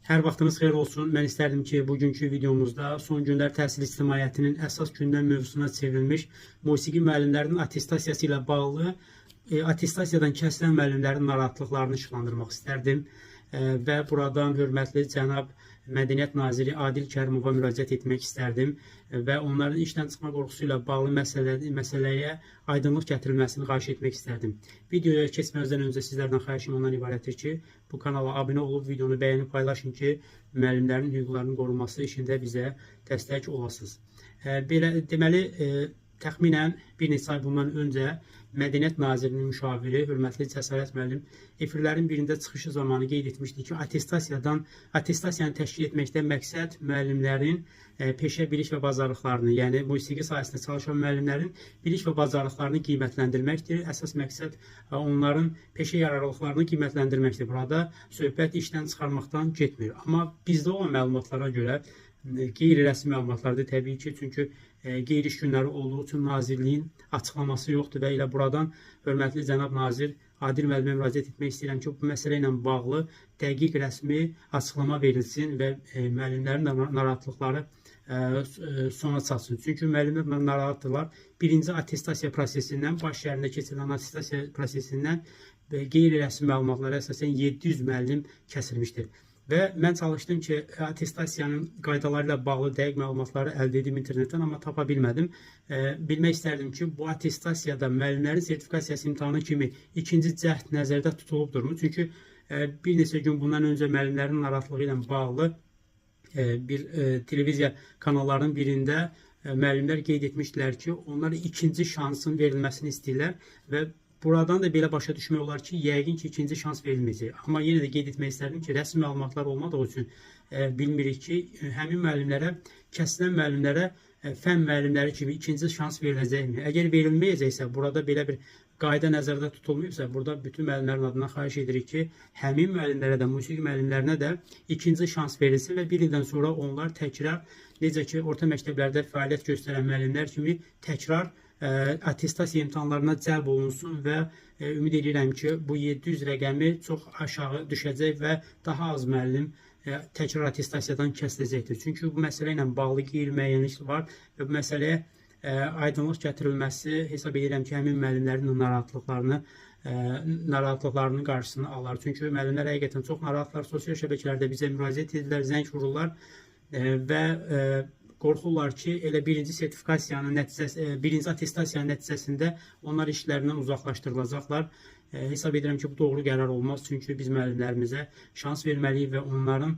Hər vaxtınız xeyir olsun. Mən istərdim ki, bugünkü videomuzda son günlər təhsil ictimaiyyətinin əsas gündəm mövzusuna çevrilmiş musiqi müəllimlərinin attestasiyası ilə bağlı attestasiyadan kəsilən müəllimlərin narahatlıqlarını işıqlandırmaq istərdim. Və buradan hörmətli cənab Mədəniyyət Naziri Adil Kərimova müraciət etmək istərdim və onların işdən çıxma qorxusu ilə bağlı məsələyə aydınlıq gətirilməsini xahiş etmək istərdim. Videoya keçməzdən öncə sizlərdən xahişim ondan ibarətdir ki, bu kanala abunə olub videonu bəyənib paylaşın ki, müəllimlərin hüquqlarının qorunması işində bizə dəstək olasınız. Deməli, təxminən bir neçə ay bundan öncə Mədəniyyət Nazirinin müşaviri, hörmətli Cəsarət müəllim efirlərin birində çıxışı zamanı qeyd etmişdi ki, attestasiyanı təşkil etməkdə məqsəd müəllimlərin peşə bilik və bacarıqlarını, yəni musiqi sahəsində çalışan müəllimlərin bilik və bacarıqlarını qiymətləndirməkdir. Əsas məqsəd onların peşə yararlılıqlarını qiymətləndirməkdir. Burada söhbət işdən çıxarmaqdan getmir. Amma bizdə olan məlumatlara görə qeyri-rəsmi məlumatlardır təbii ki, çünki qeyri-iş günləri olduğu üçün nazirliyin açıqlaması yoxdur və elə buradan hörmətli cənab nazir Adil müəllimə müraciət etmək istəyirəm ki, bu məsələ ilə bağlı dəqiq rəsmi açıqlama verilsin və müəllimlərin narahatlıqları sona çatsın. Çünki müəllimlər narahatdırlar. Birinci attestasiya prosesindən, baş yerində keçirilən attestasiya prosesindən qeyri-rəsmi məlumatlara əsasən 700 müəllim kəsilmişdir. Və mən çalışdım ki, attestasiyanın qaydaları ilə bağlı dəqiq məlumatları əldə edim internetdən, amma tapa bilmədim. Bilmək istərdim ki, bu attestasiyada müəllimlərin sertifikasiyası imtahanı kimi ikinci cəhd nəzərdə tutulubdurmu? Çünki bir neçə gün bundan öncə müəllimlərin narahatlığı ilə bağlı bir televiziya kanallarının birində müəllimlər qeyd etmişdilər ki, onlar ikinci şansın verilməsini istəyirlər və buradan da belə başa düşmək olar ki, yəqin ki, ikinci şans verilməyəcək. Amma yenə də qeyd etmək istərdim ki, rəsmi məlumatlar olmadığı üçün bilmirik ki, həmin müəllimlərə, kəsilən müəllimlərə fən müəllimləri kimi ikinci şans veriləcəkmi? Əgər verilməyəcəksə, burada belə bir qayda nəzərdə tutulmayıbsa, burada bütün müəllimlərin adına xahiş edirik ki, həmin müəllimlərə də, musiqi müəllimlərinə də ikinci şans verilsin və bir ildən sonra onlar təkrar, necə ki, orta məktəblərdə fəaliyyət göstərən müəllimlər kimi təkrar attestasiya imtahanlarına cəlb olunsun və ümid edirəm ki, bu 700 rəqəmi çox aşağı düşəcək və daha az müəllim təkrar attestasiyadan kəsiləcəkdir. Çünki bu məsələ ilə bağlı qeyri-müəyyənlik var və bu məsələyə aydınlıq gətirilməsi hesab edirəm ki, həmin müəllimlərin narahatlıqlarının qarşısını alır. Çünki müəllimlər həqiqətən çox narahatlar, sosial şəbəkələrdə bizə müraciət edirlər, zəng vururlar və qorxurlar ki, elə birinci attestasiyanın nəticəsində onlar işlərindən uzaqlaşdırılacaqlar. Hesab edirəm ki, bu doğru qərar olmaz. Çünki biz müəllimlərimizə şans verməliyik və onların